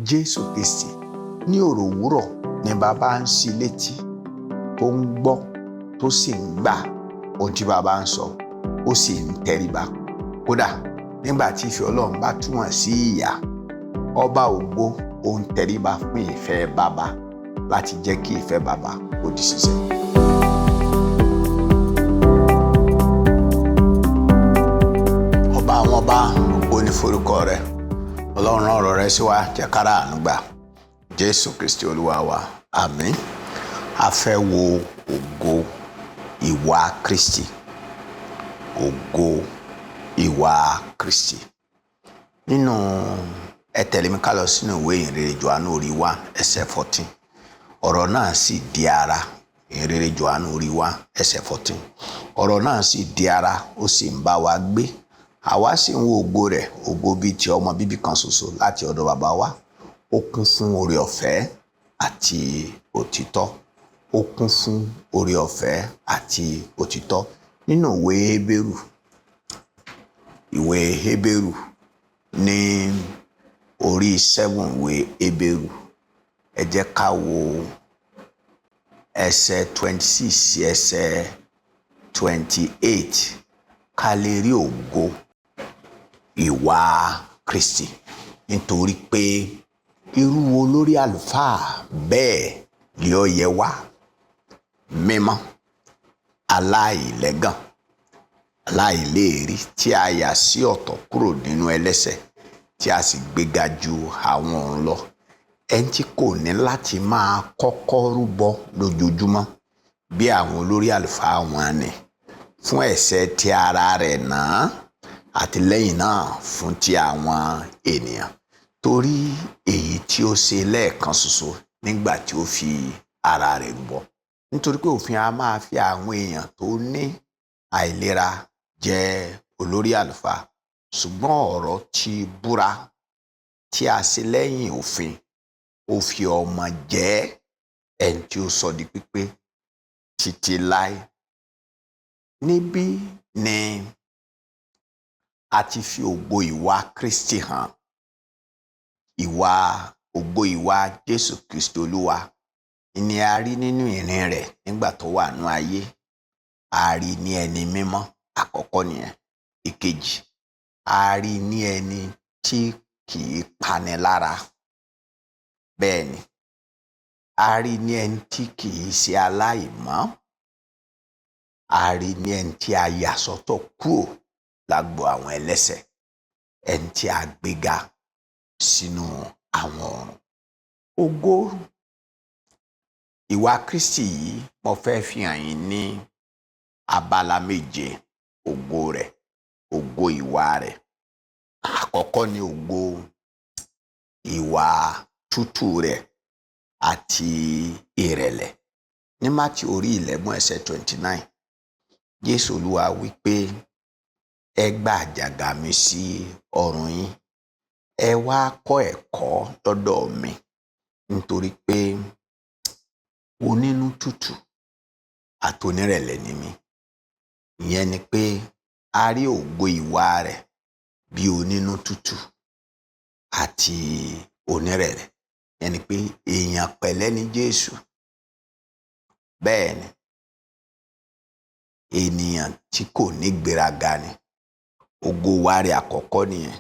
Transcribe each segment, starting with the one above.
Jésù Kristi ní òròwúrọ̀ ni bàbá ń ṣí létí tó ń gbọ́ tó sì ń gbà ohun tí bàbá ń sọ ó sì ń tẹríba. Kódà nígbà tí ìfẹ́ Ọlọ́run bá túmọ̀ sí ìyà, ọba ògo ó ń tẹríba fún ìfẹ́ bàbá láti jẹ́ kí ìfẹ́ bàbá ó di ṣíṣẹ. Ọba àwọn ọba, ògo ni forúkọ rẹ̀. Ọlọ́run rán ọ̀rọ̀ rẹ̀ sí wa, jẹ́ ká rí àánú gbà. Jésù Kristi Olúwa wa, àmín. A fẹ́ wo ògo ìwà Kristi. Ògo ìwà Kristi. Nínú ẹ tẹ̀lé mi ká lọ sínú ìwé ìhìnrere Jòhánù orí 1 ẹsẹ̀ 14. Ọ̀rọ̀ náà sì di ara. Ìhìnrere Jòhánù orí 1 ẹsẹ̀ 14. Ọ̀rọ̀ náà sì di ara, ó sì ń bá wa gbé. Àwa sì ń wo ògo rẹ̀, ògo bíi ti ọmọ bíbí kan ṣoṣo láti ọ̀dọ̀ bàbá wa. Ó kún fún oore ọ̀fẹ́ àti òtítọ́. Ó kún fún oore ọ̀fẹ́ àti òtítọ́. Nínú ìwé Hébérù ní orí 7 ìwé Hébérù, ẹ jẹ́ ká wo ẹsẹ̀ 26 sí ẹsẹ̀ 28 ká lè rí ògo ìwà Kristi. Nítorí pé irú olórí àlùfáà bẹ́ẹ̀ ni ó yẹ wá, mímọ́, aláìlẹ́gàn, aláìléèrí, tí a yà sí ọ̀tọ̀ kúrò nínú ẹlẹ́ṣẹ̀, tí a sì gbéga ju àwọn ọ̀run lọ. Ẹni tí kò ní láti máa kọ́kọ́ rúbọ lójoojúmọ́ bí àwọn olórí àlùfáà wọn ni fún ẹ̀ṣẹ̀ ti ara rẹ̀ náà àti lẹ́yìn náà fún ti àwọn ènìyàn. Torí èyí tí ó ṣe lẹ́ẹ̀kan ṣoṣo nígbà tí ó fi ara rẹ̀ rúbọ. Nítorí pé òfin a máa fi àwọn èèyàn tó ní àìlera jẹ olórí àlùfáà. Ṣùgbọ́n ọ̀rọ̀ ti búra tí a ṣe lẹ́yìn òfin, ó fi ọmọ jẹ́ ẹni tí ó sọ di pípé títí láé. Níbí ni a ti fi ògo ìwà Kristi hàn. Ògo ìwà Jésù Kristi Olúwa ni a rí nínú ìrìn rẹ̀ nígbà tó wà nínú ayé. A rí ní ẹni mímọ́, àkọ́kọ́ nìyẹn. Ìkejì, a rí ní ẹni tí kì í pani lára. Bẹ́ẹ̀ ni, a rí ní ẹni tí kì í ṣe aláìmọ́. A rí ní ẹni tí a yà sọ́tọ̀ kúrò lágbo àwọn ẹlẹ́ṣẹ̀, ẹni tí a gbéga sínú àwọn ọ̀run. Ògo ìwà Kristi yìí mo fẹ́ fi hàn yín ní abala méje ògo rẹ̀, ògo ìwà rẹ̀. Àkọ́kọ́ ni ògo ìwà tútù rẹ̀ àti ìrẹ̀lẹ̀. Ní Mátíù orí 11 ẹsẹ̀ 29, Jésù Olúwa wí pé, ẹ gbà àjàgà mi sí ọrùn yín, ẹ wá kọ́ ẹ̀kọ́ lọ́dọ̀ mi, nítorí pé onínú tútù àti onírẹ̀lẹ̀ ni mí. Ìyẹn ni pé a rí ògo ìwà rẹ̀ bí onínú tútù àti onírẹ̀lẹ̀. Ìyẹn ni pé èèyàn pẹ̀lẹ́ ni Jésù. Bẹ́ẹ̀ ni, ènìyàn tí kò ní gbéraga ni. Ògo ìwà rẹ̀ àkọ́kọ́ nìyẹn.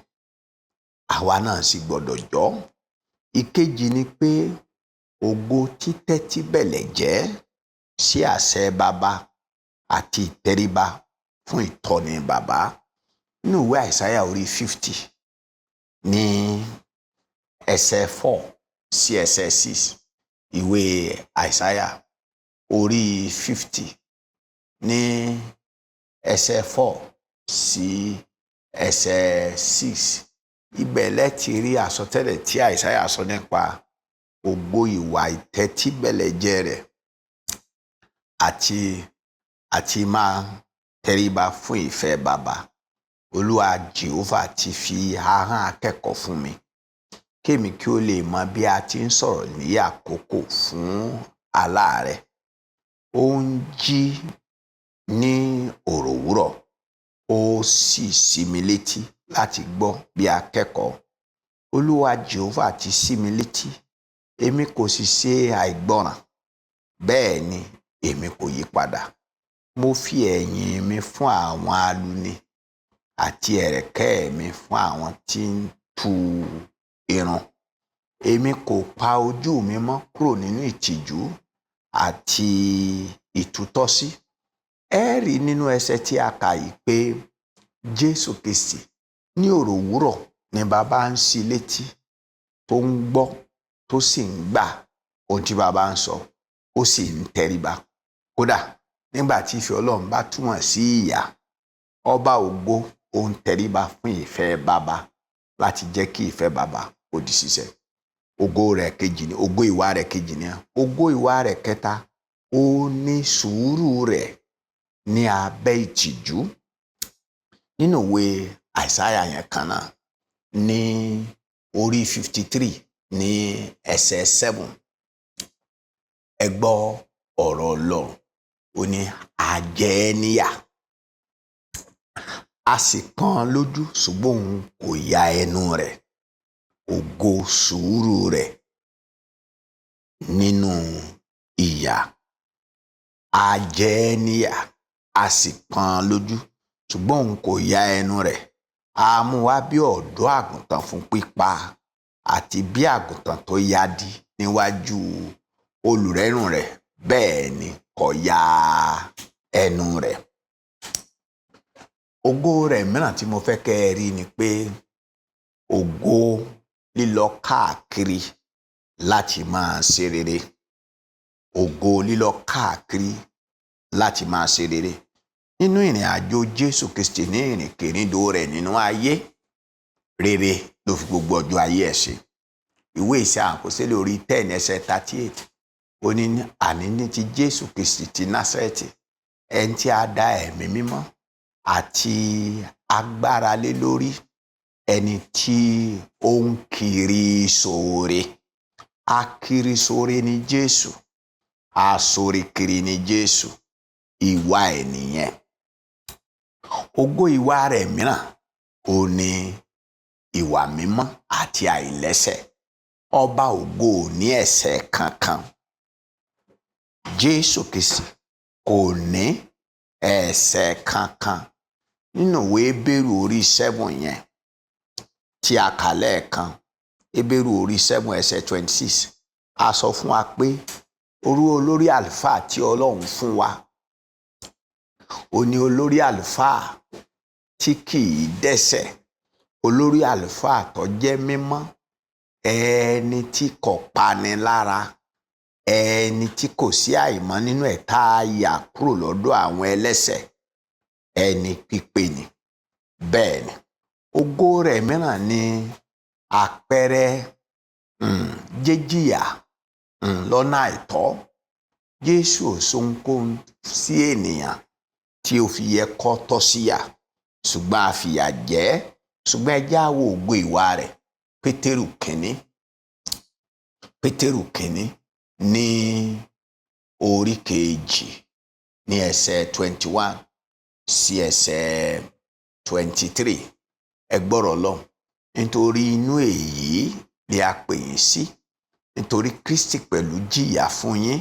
Àwa náà sì gbọ́dọ̀ jọ́. Ìkejì ni pé ògo títẹ́tí bẹ̀lẹ̀ jẹ́ sí àṣẹ bàbá àti ìtẹríba fún ìtọ́ni bàbá. Nínú ìwé Àìsáyà orí 50 ní ẹsẹ̀ 4 sí ẹsẹ̀ 6. Ìwé Àìsáyà orí 50 ní ẹsẹ̀ 4 sí ẹsẹ̀ 6. Ibẹ̀ lẹ ti rí àsọtẹ́lẹ̀ tí Àìsáyà sọ nípa ògo ìwà ìtẹ́tíbẹ̀lẹ̀jẹ́ rẹ̀ àti máa tẹríba fún ìfẹ́ bàbá. Olúwa Jèhófà ti fi ahọ́n akẹ́kọ̀ọ́ fún mi, kémi kí ó lè mọ bí a ti ń sọ̀rọ̀ ní àkókò fún aláàárẹ̀. Ó ń jí ní òròwúrọ̀, ó sì ṣí mi létí láti gbọ́ bí akẹ́kọ̀ọ́. Olúwa Jèhófà ti ṣí mi létí, èmi kò sì ṣe àìgbọràn, bẹ́ẹ̀ ni èmi kò yí padà. Mo fi ẹ̀yìn mi fún àwọn aluni àti ẹ̀rẹ̀kẹ́ mi fún àwọn tí ń tú irun. Èmi kò pa ojú mi mọ́ kúrò nínú ìtìjú àti ìtútọ́sí. Ẹ rí nínú ẹsẹ̀ tí a kà yìí pé Jésù Kristi ní òwúrọ̀ ni bàbá ń ṣí létí, tó ń gbọ́, tó sì ń gbà ohun tí bàbá ń sọ, ó sì ń tẹríba. Kódà nígbà tí ìfẹ́ Ọlọ́run bá túmọ̀ sí ìyà, ọba ògo ó ń tẹríba fún ìfẹ́ bàbá láti jẹ́ kí ìfẹ́ bàbá kó di ṣíṣẹ. Ògo rẹ̀ kejì ni, ògo ìwà rẹ̀ kejì ni. Ògo ìwà rẹ̀ kẹta, ó ní sùúrù rẹ̀ ní abẹ́ ìtìjú. Nínú ìwé Àìsáyà yẹn kan náà ní orí 53 ní ẹsẹ̀ 7, ẹ gbọ́ ọ̀rọ̀ Ọlọ́run. Ó ní a jẹ ẹ́ níyà, a sì pọ́n ọn lójú, ṣùgbọ́n òun kò ya ẹnu rẹ̀. Ògo sùúrù rẹ̀ nínú ìyà. A jẹ ẹ́ níyà, a sì pọ́n ọn lójú, ṣùgbọ́n òun kò ya ẹnu rẹ̀. A mú wá bí ọ̀dọ́ àgùntàn fún pípa, àti bí àgùntàn tó yádi níwájú olùrẹ́rùn rẹ̀, bẹ́ẹ̀ ni kò ya ẹnu rẹ̀. Ògo rẹ̀ mìíràn tí mo fẹ́ kẹ́ ẹ rí ni pé ògo lílọ káàkiri láti máa ṣe rere. Ògo lílọ káàkiri láti máa ṣe rere. Nínú ìrìn àjò Jésù Kristi ní ìrìnkèrindò rẹ̀ nínú ayé, rere ló fi gbogbo ọjọ́ ayé ẹ̀ ṣe. Ìwé Ìṣe Àpọ́stélì orí 10 ẹsẹ̀ 38, ó ní àní ní ti Jésù Kristi ti Násárẹ́tì, ẹni tí a dá ẹ̀mí mímọ́ àti agbára lé lórí, ẹni tí ó ń kiri sóore. Akiri sóore ni Jésù, asóore kiri ni Jésù, ìwà ẹ̀ nìyẹn. Ògo ìwà rẹ̀ mìíràn ó ní ìwà mímọ́ àti àìlẹ́ṣẹ̀. Ọba ògo ò ní ẹ̀ṣẹ̀ kankan. Jésù Kristi kò ní ẹ̀ṣẹ̀ kankan. Nínú ìwé Hébérù orí 7 yẹn tí a kà lẹ́ẹ̀kan, Hébérù orí 7 ẹsẹ̀ 26, a sọ fún wa pé olórí àlùfáà tí Ọlọ́run fún wa, ó ní olórí àlùfáà tí kì í dẹ́ṣẹ̀, olórí àlùfáà tó jẹ́ mímọ́, ẹni tí kò pani lára, ẹni tí kò sí àìmọ́ nínú ẹ̀, tá a yà kúrò lọ́dọ̀ àwọn ẹlẹ́ṣẹ̀, ẹni pípé ni. Bẹ́ẹ̀ ni ògo rẹ̀ mìíràn ni àpẹẹrẹ jíjìyà lọ́nà àìtọ́. Jésù ò ṣohunkóhun sí ènìyàn tí ó fi yẹ kó tọ́ síyà, ṣùgbọ́n a fìyà jẹ ẹ́. Ṣùgbọ́n ẹ jẹ́ á wo ògo ìwà rẹ̀. Pétérù kínní ní orí kejì ní ẹsẹ̀ 21 sí ẹsẹ̀ 23. Ẹ gbọ́rọ̀ Ọlọ́run. Nítorí inú èyí ni a pè yín sí, nítorí Kristi pẹ̀lú jìyà fún yín,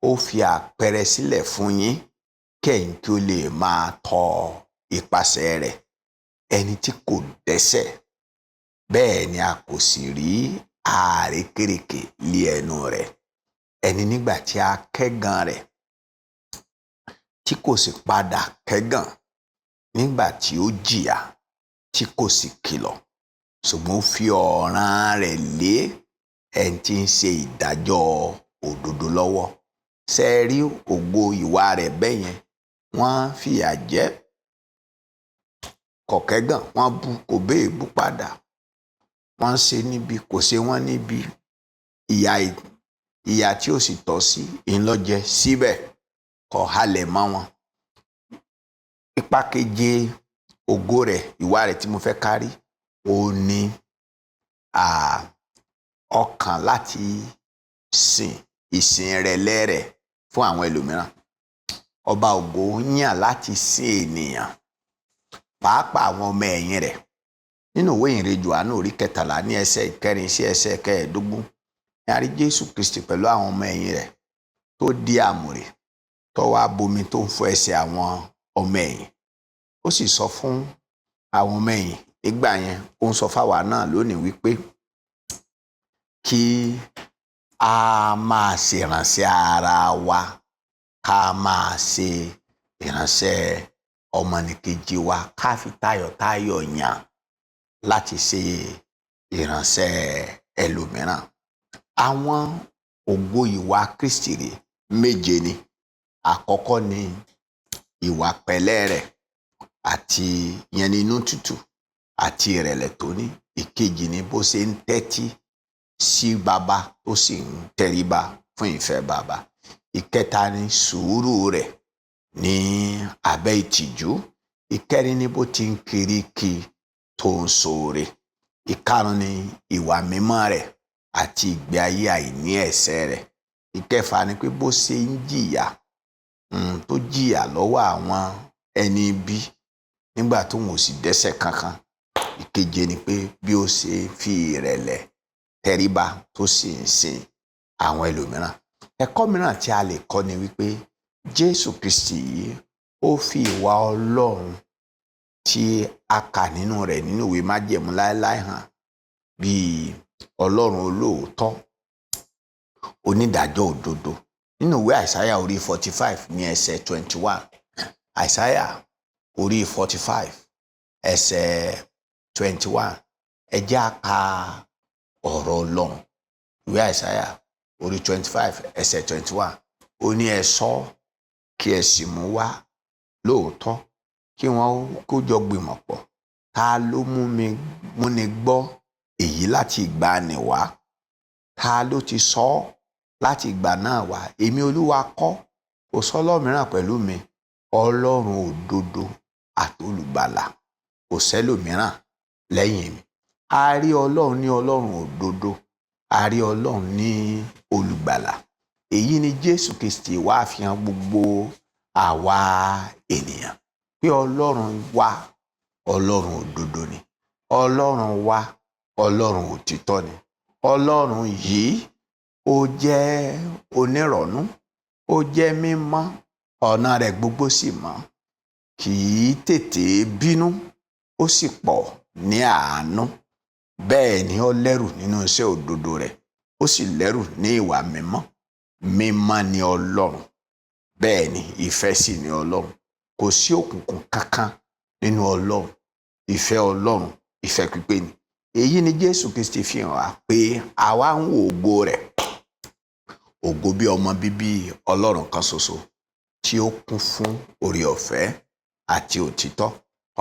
ó fi àpẹẹrẹ sílẹ̀ fún yín, kẹ́yìn kí ó lè máa tọ ipasẹ̀ rẹ̀. Ẹni tí kò dẹ́ṣẹ̀, bẹ́ẹ̀ ni a kò sì rí àrékérekè lé ẹnu rẹ̀. Ẹni nígbà tí a kẹ́gàn rẹ̀, tí kò sì padà kẹ́gàn, nígbà tí ó jìyà, tí kò sì kìlọ̀, ṣùgbọ́n ó fi ọ̀ràn rẹ̀ lé ẹni tí ń ṣe ìdájọ́ òdodo lọ́wọ́. Ṣé ẹ rí ògo ìwà rẹ̀ bẹ́ẹ̀ yẹn? Wọ́n fìyà jẹ, kò kẹ́gàn, wọ́n bú, kò béèbú padà, wọ́n ṣe níbi, kò ṣe wọ́n níbi. Ìyà tí ó sì tọ́ sí ìlọ́jẹ, síbẹ̀ kò halẹ̀ mọ́ wọn. Ipa keje ògo rẹ̀, ìwà rẹ̀ tí mo fẹ́ kárí, ó ní ọkàn láti sìn ìsìn rẹ̀ lẹ́rẹ̀ fún àwọn ẹlòmíràn. Ọba ògo yàn láti sìn ènìyàn, pàápàá àwọn ọmọ ẹ̀yìn rẹ̀. nínú ìwé ìhìnrere Jòhánù orí 13 ní ẹsẹ̀ 4 sí ẹsẹ̀ 15 ní a rí Jésù Kristi pẹ̀lú àwọn ọmọ ẹ̀yìn rẹ̀ tó di àmùrè tó wá bomi tó ń fọ ẹsẹ̀ àwọn ọmọ ẹ̀yìn. Ó sì sọ fún àwọn ọmọ ẹ̀yìn nígbà yẹn, ó ń sọ fáwa náà lónìí wípé kí a máa ṣe ìránṣẹ́ ara wa, ká máa ṣe ìránṣẹ́ ọmọnìkejì wa, ká fi tayọ̀tayọ̀ yàn láti ṣe ìránṣẹ́ ẹlòmíràn. Àwọn ògo ìwà Kristi rè méje ni. Àkọ́kọ́ ni ìwà pẹ̀lẹ́ rẹ̀ àti ìyẹn ni inú tútù àti ìrẹ̀lẹ̀ tó ní. Ìkejì ni bó ṣe ń tẹ́tí sí baba tó sì ń tẹríba fún ìfẹ́ baba. Ìkẹta ni sùúrù rẹ̀ ní abẹ́ ìtìjú. Ìkẹrin ni bó ti ń kiri kí tó ń ṣoore. Ìkarùn ni ìwà mímọ́ rẹ̀ àti ìgbé ayé àìní ẹ̀ṣẹ̀ rẹ̀. Ìkẹfà ni pé bó ṣe ń jìyà tó jìyà lọ́wọ́ àwọn ẹni bí nígbà tó ń sì dẹ́ṣẹ̀ kankan. Ìkeje ni pé bí ó ṣe fi ìrẹ̀lẹ̀ tẹríba tó sì ń sìn àwọn ẹlòmíràn. Ẹ̀kọ́ mìíràn tí a lè kọ́ ni wípé Jésù Kristi yìí ó fi ìwà Ọlọ́run tí a kà nínú rẹ̀ nínú ìwé májẹ̀mú láéláé hàn bí Ọlọ́run olóòótọ́, onídàájọ́ òdodo. Nínú ìwé Àìsáyà orí 45 ní ẹsẹ̀ 21. Àìsáyà orí 45 ẹsẹ̀ 21. Ẹ jẹ́ á ka ọ̀rọ̀ Ọlọ́run. Ìwé Àìsáyà orí 25 ẹsẹ̀ 21. Ó ní ẹ sọ kí ẹ sì mú wá lóòótọ́ kí wọ́n kó jọ gbìmọ̀ pọ̀. Ta ló múni gbọ́ èyí láti ìgbàanì wá? Ta ló ti sọ ọ́ láti ìgbà náà wá? Èmi Olúwa kọ́, kò sọ́lọ́mìíràn pẹ̀lú mi. Ọlọ́run òdodo àti olùgbàlà, kò sẹ́lòmíràn lẹ́yìn mi. A rí Ọlọ́run ní Ọlọ́run òdodo, a rí Ọlọ́run ní olùgbàlà. Èyí ni Jésù Kristi wá fi hàn gbogbo àwa ènìyàn pé Ọlọ́run wa, Ọlọ́run òdodo ni. Ọlọ́run wa, Ọlọ́run òtítọ́ ni. Ọlọ́run yìí ó jẹ́ onírọ̀nú, ó jẹ́ mímọ́, ọ̀nà rẹ̀ gbogbo sì mọ́. Kì í tètè bínú, ó sì pọ̀ ní àánú. Bẹ́ẹ̀ ni ó lẹ́rù nínú iṣẹ́ òdodo rẹ̀, ó sì lẹ́rù ní ìwà mímọ́. Mímọ́ ni Ọlọ́run, bẹ́ẹ̀ ni ìfẹ́ sì ni Ọlọ́run. Kò sí òkùnkùn kankan nínú Ọlọ́run. Ìfẹ́ Ọlọ́run, ìfẹ́ pípé ni. Èyí ni Jésù Kristi fi hàn wá pé àwa ń wo ògo rẹ̀. Ògo bí ọmọ bíbí Ọlọ́run kan ṣoṣo tí ó kún fún oore ọ̀fẹ́ àti òtítọ́.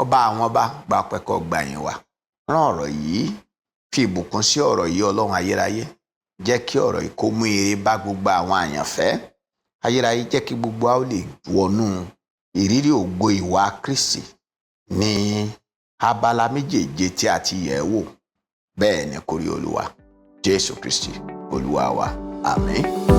Ọba àwọn ọba, gba ọpẹ́ kó gba ìyìn wa. Rán ọ̀rọ̀ yìí, fi ìbùkún sí ọ̀rọ̀ yìí Ọlọ́run ayérayé. Jẹ́ kí ọ̀rọ̀ yìí kó mú ire bá gbogbo àwọn àyànfẹ́. Ayérayé, jẹ́ kí gbogbo wa ó lè wọnú ìrírí ògo ìwà Kristi ní abala méjèèje tí a ti yẹ̀ wò. Bẹ́ẹ̀ ni kó rí Olúwa. Jésù Kristi Olúwa wa. Àmín.